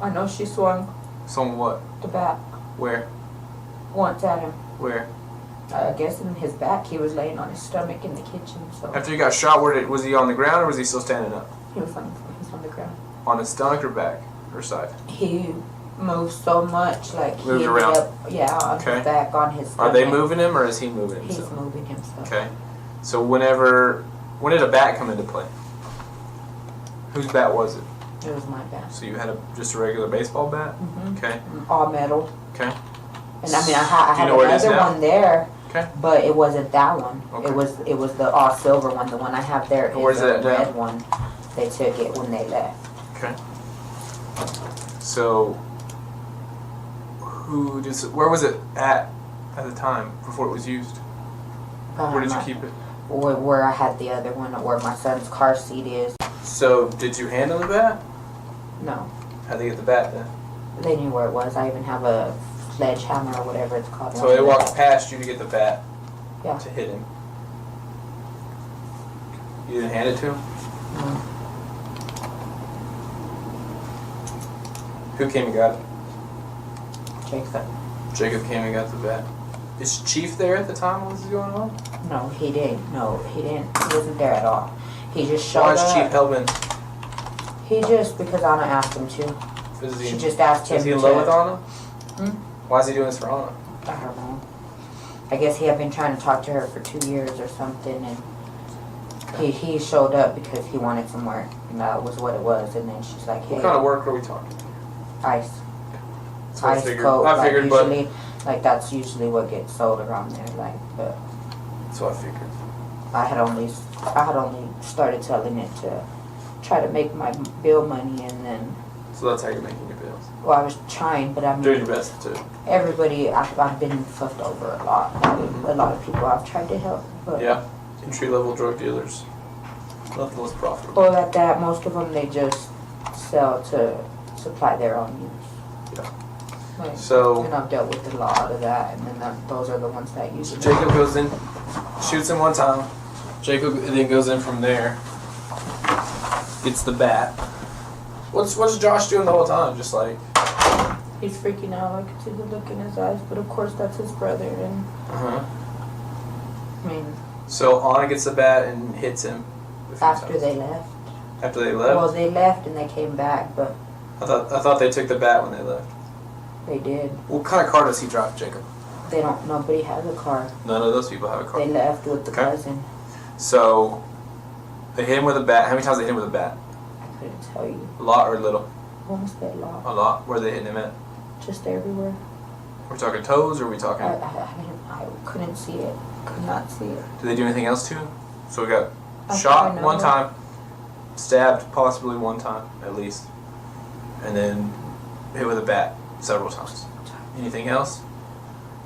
I know she swung Someone what? the bat Where? once at him. Where? I guess in his back, he was laying on his stomach in the kitchen, so After he got shot, was he on the ground or was he still standing up? he was on the ground. On his stomach or back? Or side? He moved so much, like he Moved ended around. up, on Okay. his back, on his Are stomach. they moving him or is he moving He's himself? moving himself. Okay. So when did a bat come into play? Whose bat was it? It was my bat. So you had just a regular baseball bat? Mhm. Okay. All metal. Okay. And I mean, I Do you had know where it is another now? one there, Okay. but it wasn't that one. Okay. It was the all silver one. The one I have there is Where's the it now? red one. They took it when they left. Okay. So where was it at the time before it was used? Where did you keep it? Where I had the other one, where my son's car seat is. So did you handle the bat? No, How'd they get the bat then? they knew where it was. I even have a sledgehammer or whatever it's called. So they walked past you to get the bat Yeah. to hit him. You didn't hand it to him? No. Who came and got it? Jacob. Jacob came and got the bat. Is Chief there at the time when this is going on? No, he didn't. No, he didn't. He wasn't there at all. He just showed Why is up. Chief Hellman? He just, because Anna asked him to. Is She he, just asked him is he in to. love with Anna? Hmm? Why is he doing this for Anna? I don't know. I guess he had been trying to talk to her for 2 years or something, and he showed up because he wanted some work, and that was what it was. And then she's like, "Hey, What kind of work are we talking? ice, So I ice figured, coat." I figured, like usually, like that's usually what gets sold around there. Like, but so I figured. I had only started selling it to try to make my bill money, and then So that's how you're making your bills. well, I was trying, but I mean, Doing your best to. everybody I've been fucked over a lot. A lot of people I've tried to help, but Yeah. Entry level drug dealers. Nothing less profitable. well, at that, most of them they just sell to supply their own use. Yeah. Like, So- and I've dealt with a lot of that, and then those are the ones that So usually. Jacob goes in, shoots him one time, Jacob then goes in from there, gets the bat. What's Josh doing the whole time? Just like He's freaking out. I could see the look in his eyes, but of course that's his brother, and I mean. So Anna gets the bat and hits him. After they left. After they left. Well, they left and they came back, but I thought they took the bat when they left. they did. What kind of car does he drive, Jacob? They don't. Nobody has a car. None of those people have a car. They left with the Okay. cousin. So they hit him with a bat. How many times they hit him with a bat? I couldn't tell you. A lot or little? Almost that lot. A lot. Where are they hitting him at? Just everywhere. We're talking toes, or are we talking? I couldn't see it. Could not see it. Did they do anything else to him? So we got I shot think I know one that. time, stabbed possibly one time at least, and then hit with a bat several times. Anything else?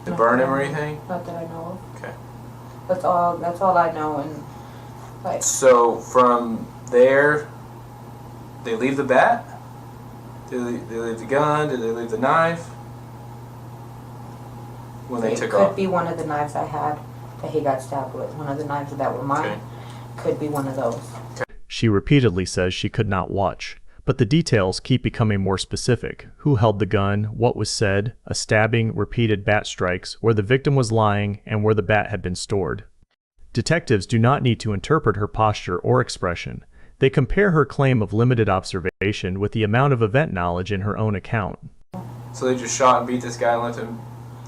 Did burn him or anything? Not that I know of. Okay. That's all I know. And like, So from there, they leave the bat. Did they leave the gun? Did they leave the knife? When they it took could off. be one of the knives I had that he got stabbed with. One of the knives that were mine. Okay. Could be one of those. She repeatedly says she could not watch, but the details keep becoming more specific. Who held the gun, what was said, a stabbing, repeated bat strikes, where the victim was lying, and where the bat had been stored. Detectives do not need to interpret her posture or expression. They compare her claim of limited observation with the amount of event knowledge in her own account. So they just shot and beat this guy and left him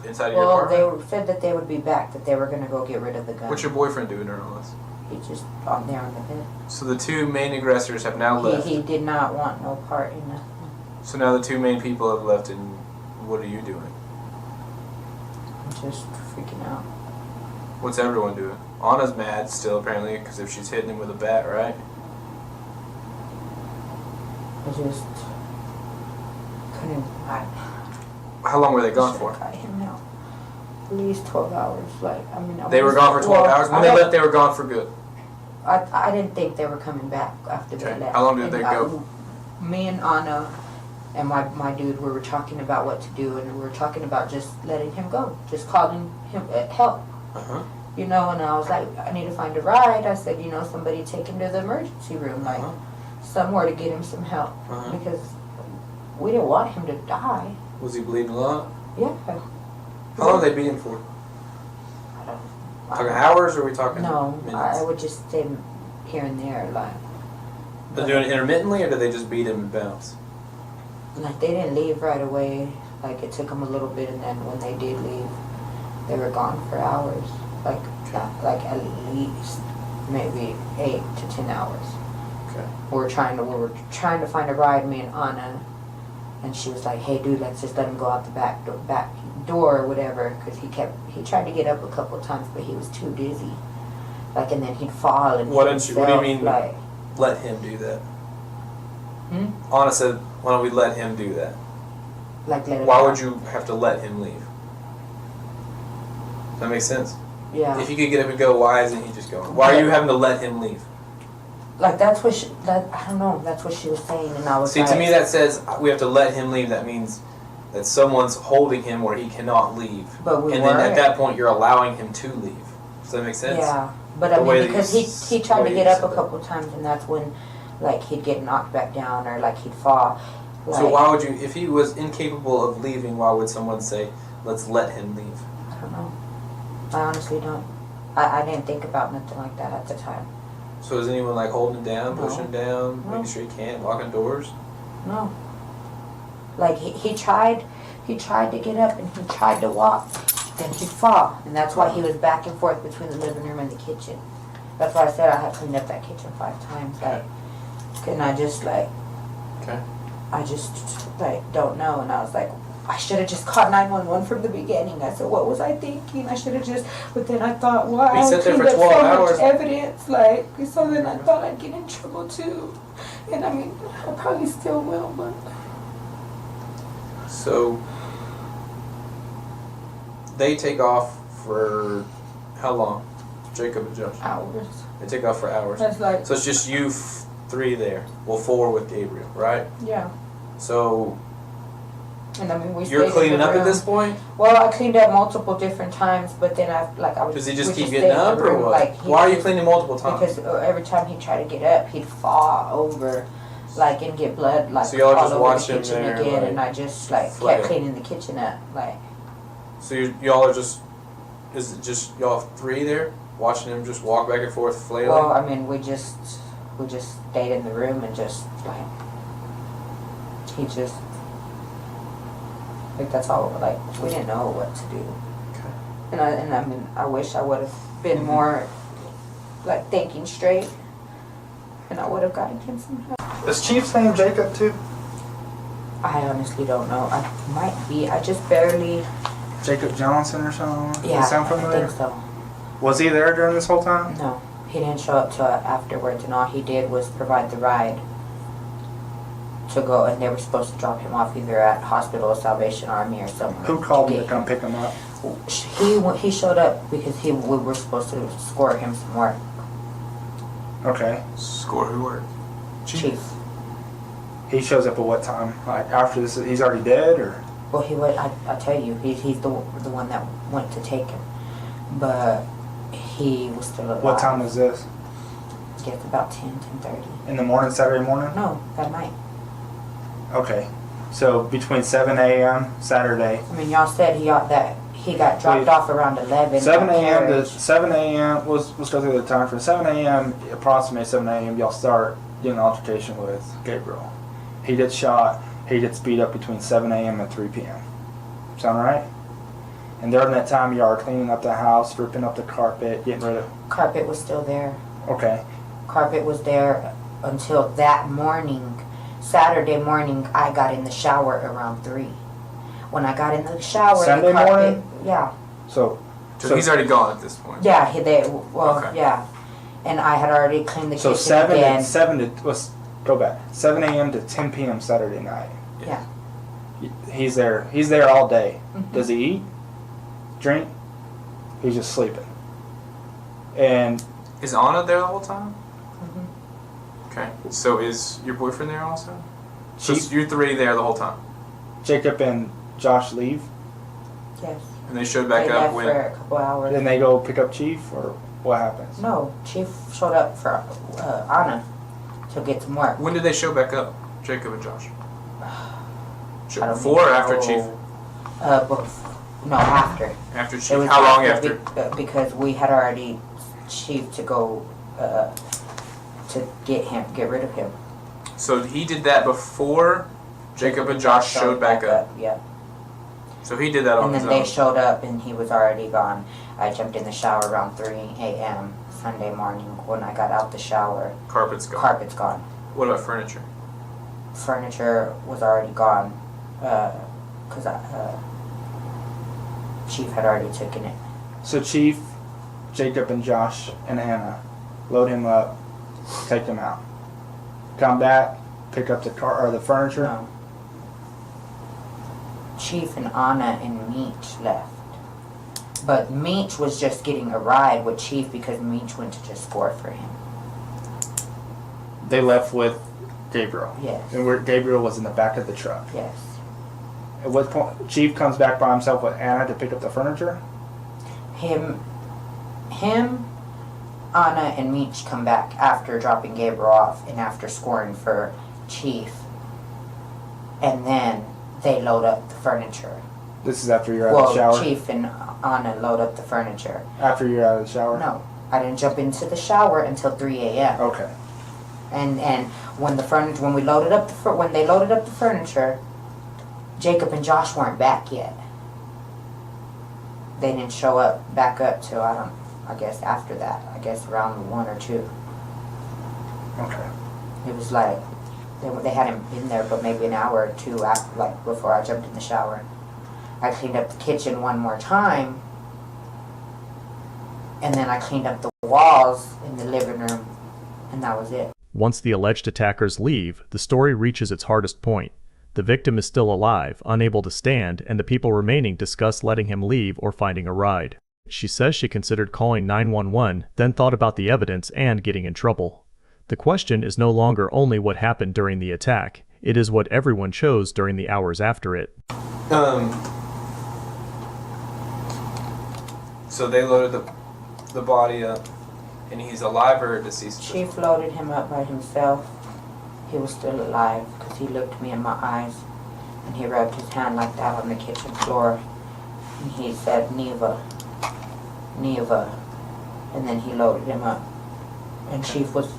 inside of your Well, apartment? they said that they would be back. That they were gonna go get rid of the gun. What's your boyfriend doing during all this? He just on there on the bed. So the two main aggressors have now left. He did not want no part in that. So now the two main people have left, and what are you doing? I'm just freaking out. What's everyone doing? Anna's mad still, apparently, because if she's hitting him with a bat, right? I just couldn't. How long were they gone should've for? got him out. At least 12 hours. Like, I mean, They were gone for 12 well, hours? When they left, they were gone for good. I didn't think they were coming back after they Okay. left. How long did And, they go? Me and Anna and my dude, we were talking about what to do, and we were talking about just letting him go, just calling him help. Uh-huh. You know, and I was like, I need to find a ride. I said, you know, somebody take him to the emergency room, like somewhere to get him some help, because we didn't want him to die. Was he bleeding a lot? Yeah. How long did they beat him for? I don't. Talking hours, or are we talking No, minutes? I would just stay here and there, like. They're doing it intermittently, or did they just beat him and bounce? Like, they didn't leave right away. Like, it took them a little bit, and then when they did leave, they were gone for hours. Like at least maybe 8 to 10 hours. Okay. We were trying to find a ride, me and Anna, and she was like, "Hey, dude, let's just let him go out the back door or whatever," because he tried to get up a couple of times, but he was too dizzy. Like, and then he'd fall and What hit do you himself, mean? Like, Let him do that. Anna said, "Why don't we let him do that?" like let him Why out. would you have to let him leave? Does that make sense? Yeah. If he could get up and go, why isn't he just going? Why are you having to let him leave? Like, that's what I don't know. That's what she was saying, and I was See, like, to me that says we have to let him leave. That means that someone's holding him where he cannot leave. But we and then were. at that point, you're allowing him to leave. Does that make sense? Yeah, but The I way mean, that because you he tried the to way get you up said a that. couple of times, and that's when, like, he'd get knocked back down, or like he'd fall. Like, So why would you, if he was incapable of leaving, why would someone say, let's let him leave? I don't know. I honestly don't. I didn't think about nothing like that at the time. So is anyone like holding him down, No. pushing him down, No. making sure he can't, locking doors? No. Like, he tried to get up and he tried to walk, then he'd fall, and that's why he was back and forth between the living room and the kitchen. That's why I said I had cleaned up that kitchen 5 times. Like, and I just like. Okay. I just, like, don't know. And I was like, I should have just called 911 from the beginning. I said, what was I thinking? I should have just, but then I thought, wow, We I sat there cleaned for up 12 so hours. much evidence. Like, so then I thought I'd get in trouble too. And I mean, I probably still will, but. So they take off for how long? Jacob and Josh. Hours. They take off for hours. That's like, So it's just you 3 there. Well, 4 with Gabriel, right? yeah. So And I mean, we You're stayed in cleaning the up at room. this point? Well, I cleaned up multiple different times, but then I was. Does he we just keep stayed getting in the up, or room, what? like, Why are you cleaning multiple times? Because every time he tried to get up, he'd fall over, like, and get blood, like, So y'all all just over watch the him kitchen there, again, like, and I just, like, flail. kept cleaning the kitchen up, like. So y'all are just, is it just y'all 3 there? Watching him just walk back and forth flailing? Well, I mean, we just stayed in the room and just, like, he just, like, that's all, like, we didn't know what to do. Okay. And I mean, I wish I would have been Mhm. more, like, thinking straight, and I would have gotten him some help. Is Chief's name Jacob too? I honestly don't know. I might be. I just barely. Jacob Johnson or something? Yeah, Does that sound I familiar? think so. Was he there during this whole time? No, he didn't show up till afterwards, and all he did was provide the ride to go, and they were supposed to drop him off either at Hospital of Salvation Army or somewhere. Who called him get to come pick him up? He showed up because we were supposed to score him some work. Okay. Score who worked? Chief. He shows up at what time? Like after this, he's already dead, or? Well, he would. I tell you, he's the one that went to take him, but he was still alive. What time was this? I guess about 10:30. In the morning, Saturday morning? No, that night. Okay. So between 7 a.m. Saturday. I mean, y'all said he got dropped Wait. off around 11. 7 by a.m. to carriage. 7 a.m. Let's go through the time frame. 7 a.m. approximately 7 a.m. Y'all start doing an altercation with Gabriel. He gets shot. He gets beat up between 7 a.m. and 3 p.m. Sound right? And during that time, y'all are cleaning up the house, ripping up the carpet, getting rid of. Carpet was still there. Okay. Carpet was there until that morning. Saturday morning, I got in the shower around 3. When I got in the shower, Sunday the carpet, morning? Yeah. So He's already gone at this point. Yeah, Okay. yeah. And I had already cleaned the so kitchen 7 again. and 7 to let's go back. 7 a.m. to 10 p.m. Saturday night. Yeah. He's there. He's there all day. Mhm. Does he eat? Drink? He's just sleeping. And Is Anna there the whole time? Mhm. Okay. So is your boyfriend there also? So Chief, you're 3 there the whole time? Jacob and Josh leave, Yes. And they showed back They up left when... for a couple hours. then they go pick up Chief, or what happens? No, Chief showed up for Anna to get some work. When did they show back up, Jacob and Josh? I don't Before or even after know. Chief? No, after. After It Chief. was How long after? Because we had already Chief to go to get rid of him. So he did that before Jacob and Josh showed back up. Yeah. So he did that on And his then they own. showed up and he was already gone. I jumped in the shower around 3 a.m. Sunday morning. When I got out the shower, Carpet's gone. carpet's gone. What about furniture? Furniture was already gone because Chief had already taken it. So Chief, Jacob, and Josh and Anna load him up, take him out. Come back, pick up the car or the furniture. No. Chief and Anna and Meech left. But Meech was just getting a ride with Chief because Meech went to just score for him. They left with Gabriel. Yes. And where Gabriel was in the back of the truck. Yes. At what point Chief comes back by himself with Anna to pick up the furniture? Him, Anna, and Meech come back after dropping Gabriel off and after scoring for Chief. And then they load up the furniture. This is after you're out of the shower? Chief and Anna load up the furniture. After you're out of the shower? No, I didn't jump into the shower until 3 a.m. Okay. And when the furniture, when we loaded up when they loaded up the furniture, Jacob and Josh weren't back yet. They didn't show back up till I guess after that. I guess around 1 or 2. Okay. It was like they had him in there, but maybe an hour or 2 after, like before I jumped in the shower. I cleaned up the kitchen one more time, and then I cleaned up the walls in the living room, and that was it. Once the alleged attackers leave, the story reaches its hardest point. The victim is still alive, unable to stand, and the people remaining discuss letting him leave or finding a ride. She says she considered calling 911, then thought about the evidence and getting in trouble. The question is no longer only what happened during the attack, It is what everyone chose during the hours after it. So they loaded the body up, and he's alive or deceased? Chief loaded him up by himself. He was still alive because he looked me in my eyes and he rubbed his hand like that on the kitchen floor and he said, Neva, Neva, and then he loaded him up. And Chief was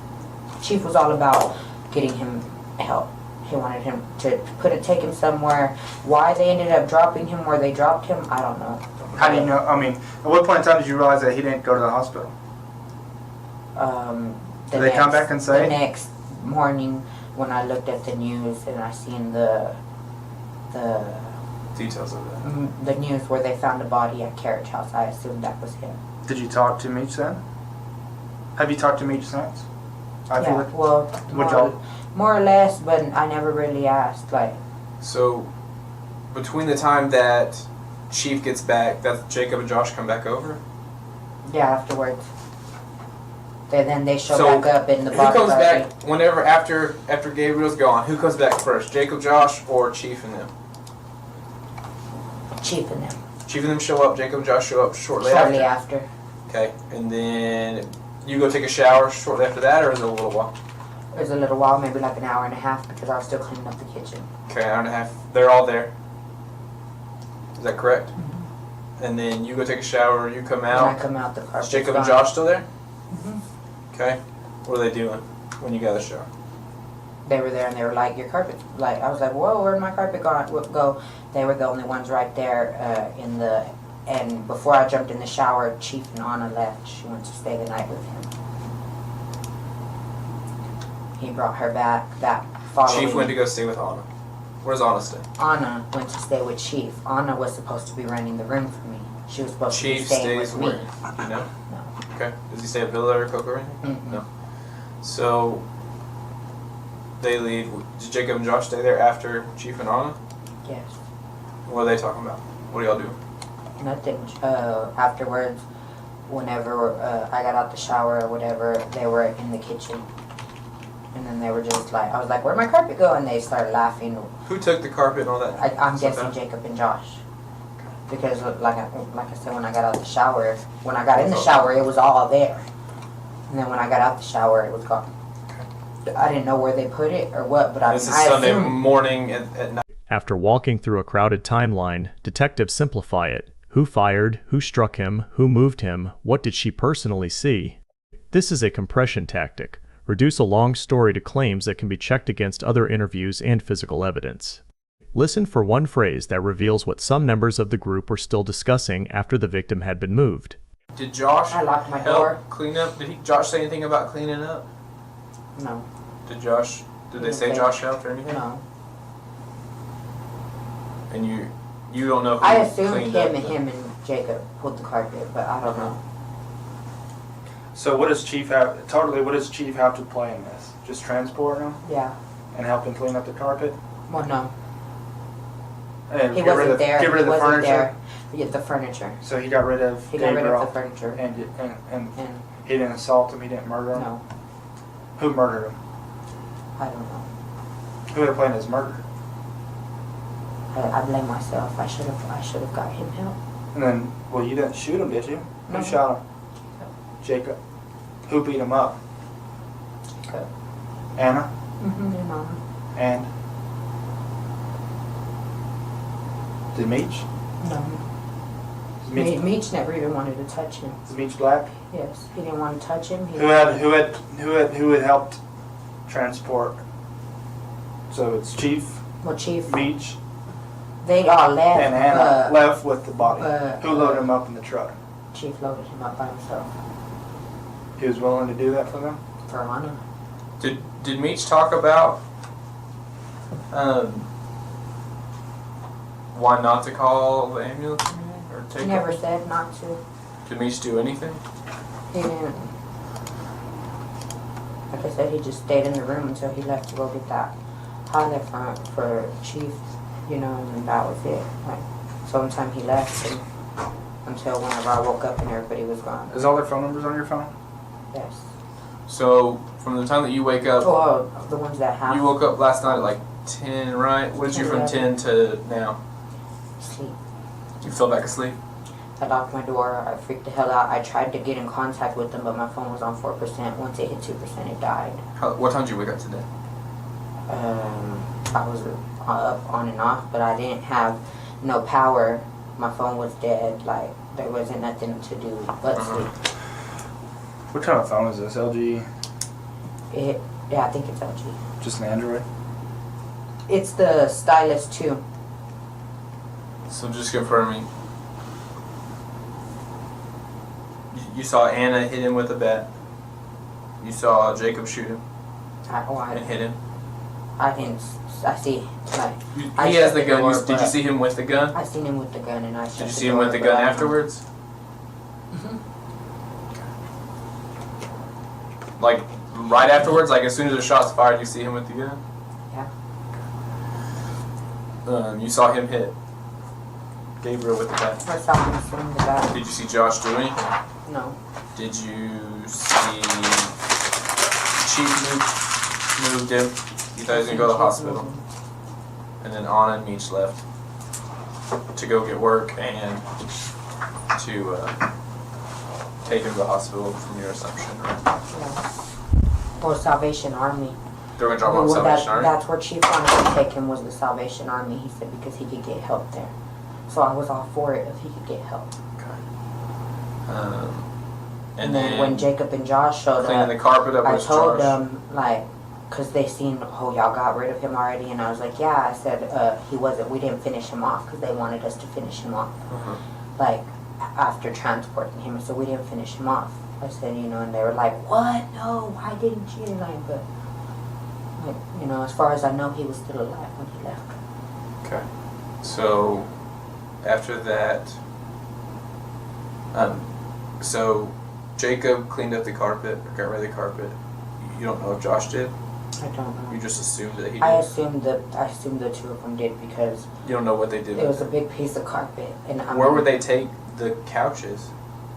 all about getting him help. He wanted him to take him somewhere. Why they ended up dropping him where they dropped him, I don't know. How do you know? I mean, at what point in time did you realize that he didn't go to the hospital? Did they come back and say? The next morning when I looked at the news and I seen the details of that. The news where they found a body at Carriage House, I assumed that was him. Did you talk to Meach then? Have you talked to Meach since? Yeah, well, more or less, but I never really asked. Like, so between the time that Chief gets back, that Jacob and Josh come back over? Yeah, afterwards. Then they show back up in the body. Who comes back whenever after Gabriel's gone? Who comes back first, Jacob, Josh, or Chief and them? Chief and them. Chief and them show up. Jacob and Josh show up shortly after. Okay, and then you go take a shower shortly after that, or is it a little while? It was a little while, maybe like an hour and a half, because I was still cleaning up the kitchen. Okay, an hour and a half. They're all there. Is that correct? Mm-hmm. And then you go take a shower. You come out. When I come out, the carpet's Is Jacob gone. and Josh still there? Mm-hmm. Okay. What are they doing when you got out of the shower? They were there and they were like, your carpet, like, I was like, whoa, where'd my carpet go? They were the only ones right there and before I jumped in the shower, Chief and Anna left. She went to stay the night with him. He brought her back that following. Chief went to go stay with Anna. Where's Anna stay? Anna went to stay with Chief. Anna was supposed to be renting the room for me. She was supposed to be staying with me. You know? No. Okay. Does he stay at Villa or Coco or anything? Mm-mm. No. So they leave. Did Jacob and Josh stay there after Chief and Anna? Yes. What are they talking about? What do y'all do? Nothing. Afterwards, whenever I got out the shower or whatever, they were in the kitchen. And then they were just like, I was like, where'd my carpet go? And they started laughing. Who took the carpet and all that? I'm guessing Jacob and Josh. Because like I said, when I got out the shower, when I got in the shower, it was all there. And then when I got out the shower, it was gone. Okay. I didn't know where they put it or what, but this is Sunday morning at night. After walking through a crowded timeline, detectives simplify it. Who fired? Who struck him? Who moved him? What did she personally see? This is a compression tactic. Reduce a long story to claims that can be checked against other interviews and physical evidence. Listen for one phrase that reveals what some members of the group were still discussing after the victim had been moved. Did Josh I locked my door. Clean up? Did Josh say anything about cleaning up? No. Did they say Josh helped or anything? No. And you don't know who I assumed cleaned him up and Jacob pulled the carpet, but I don't know. So what does Chief have? What does Chief have to play in this? Just transport him Yeah. and help him clean up the carpet? Well, no. And He wasn't there. Get rid of the furniture. There. Yeah, the furniture. So he got rid of He got rid Gabriel, of the furniture. and And he didn't assault him. He didn't murder him. no, Who murdered him? I don't know. Who had a plan his murder? I blame myself. I should have got him help. And then, well, you didn't shoot him, did you? No. Who shot him? Jacob. Who beat him up? Jacob. Anna. Mm-hmm. And Mama. And did Meach? No. Is Meach, Meach never even wanted to touch him. is Meach black? Yes, he didn't want to touch him. Who had helped transport? So it's Chief, Well, Chief. Meach, They all left. and Anna left with the body. but- Who loaded him up in the truck? Chief loaded him up by himself. He was willing to do that for them? For Anna. Did Meach talk about why not to call the ambulance or anything? Or take He never said not to. Did Meach do anything? He didn't. Like I said, he just stayed in the room until he left to go get that highlight for Chief, and that was it. Like, sometime he left and until whenever I woke up and everybody was gone. Is all their phone numbers on your phone? Yes. So from the time that you wake up, Oh, the ones that have. you woke up last night at like 10, right? What did you 10, from 10 to now? Sleep. You fell back asleep? I locked my door. I freaked the hell out. I tried to get in contact with them, but my phone was on 4%. Once it hit 2%, it died. What time did you wake up today? I was up on and off, but I didn't have no power. My phone was dead. Like, there wasn't nothing to do but sleep. What kind of phone is this? LG? Yeah, I think it's LG. Just an Android? It's the Stylus 2. So just confirming. You saw Anna hit him with a bat. You saw Jacob shoot him and hit him. I see. Like, He has the gun. Did you see him with the gun? I seen him with the gun, and I shut Did you the see him door, with the but gun I don't- afterwards? Mhm. Like right afterwards, like as soon as the shots fired, you see him with the gun? Yeah. You saw him hit Gabriel with the bat. I saw him swing the bat. Did you see Josh do anything? No. Did you see Chief moved him? You thought he was gonna go to the hospital. And then Anna and Meech left to go get work and to take him to the hospital from your assumption, right? Yeah. Or Salvation Army. They're gonna drop him off Salvation Army? That's where Chief wanted to take him, was the Salvation Army. He said because he could get help there. So I was all for it if he could get help. Okay. And then when Jacob and Josh showed cleaning up, the carpet up I was told Josh. them, like, because they seen, oh, y'all got rid of him already. And I was like, yeah. I said, we didn't finish him off because they wanted us to finish him off. Like, after transporting him. So we didn't finish him off. I said, and they were like, what? No, why didn't you? Like, but, like, as far as I know, he was still alive when he left. Okay. So, after that, so Jacob cleaned up the carpet, or got rid of the carpet. You don't know if Josh did? I don't know. You just assumed that he did? I assumed the two of them did because You don't know what they did it with was a big piece of carpet. And Where would they take the couches?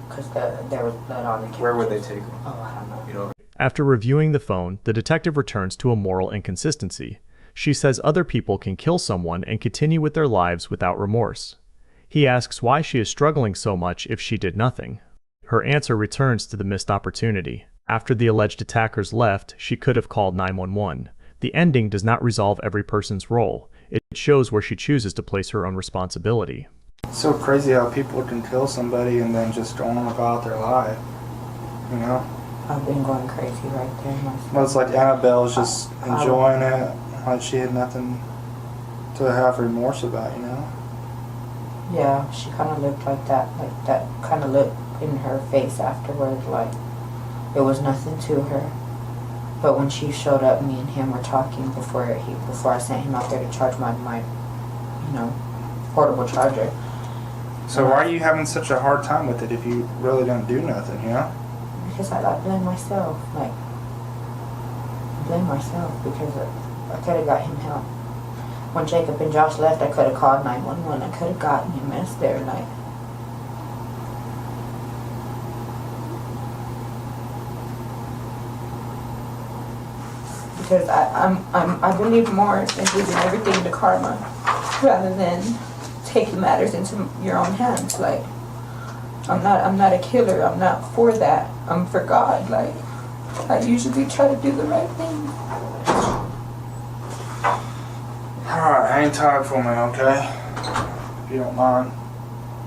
Because there was blood on the couches. Where would they take them? Oh, I don't know. You know. After reviewing the phone, the detective returns to a moral inconsistency. She says other people can kill someone and continue with their lives without remorse. He asks why she is struggling so much if she did nothing. Her answer returns to the missed opportunity. After the alleged attackers left, she could have called 911. The ending does not resolve every person's role. It shows where she chooses to place her own responsibility. It's so crazy how people can kill somebody and then just go on about their life. I've been going crazy right there myself. Well, it's like Annabelle's just enjoying it, like she had nothing to have remorse about, Yeah, she kind of looked like that kind of look in her face afterwards, like it was nothing to her. But when she showed up, me and him were talking before I sent him out there to charge my portable charger. So why are you having such a hard time with it if you really don't do nothing, Because I blame myself, because I could have got him help. When Jacob and Josh left, I could have called 911. I could have gotten EMS there, because I believe more in losing everything to karma rather than taking matters into your own hands. Like, I'm not a killer. I'm not for that. I'm for God. Like, I usually try to do the right thing. Alright, hang tight for me, okay? If you don't mind.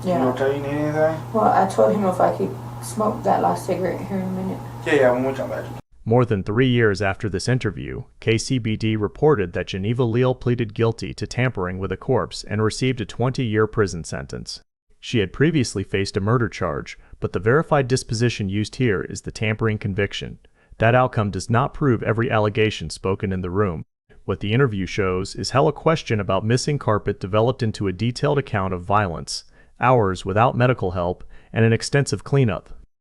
Yeah. You okay? You need anything? Well, I told him if I could smoke that last cigarette here in a minute. Yeah, when we come back. More than 3 years after this interview, KCBD reported that Geneva Leal pleaded guilty to tampering with a corpse and received a 20-year prison sentence. She had previously faced a murder charge, but the verified disposition used here is the tampering conviction. That outcome does not prove every allegation spoken in the room. What the interview shows is how a question about missing carpet developed into a detailed account of violence, hours without medical help, and an extensive cleanup.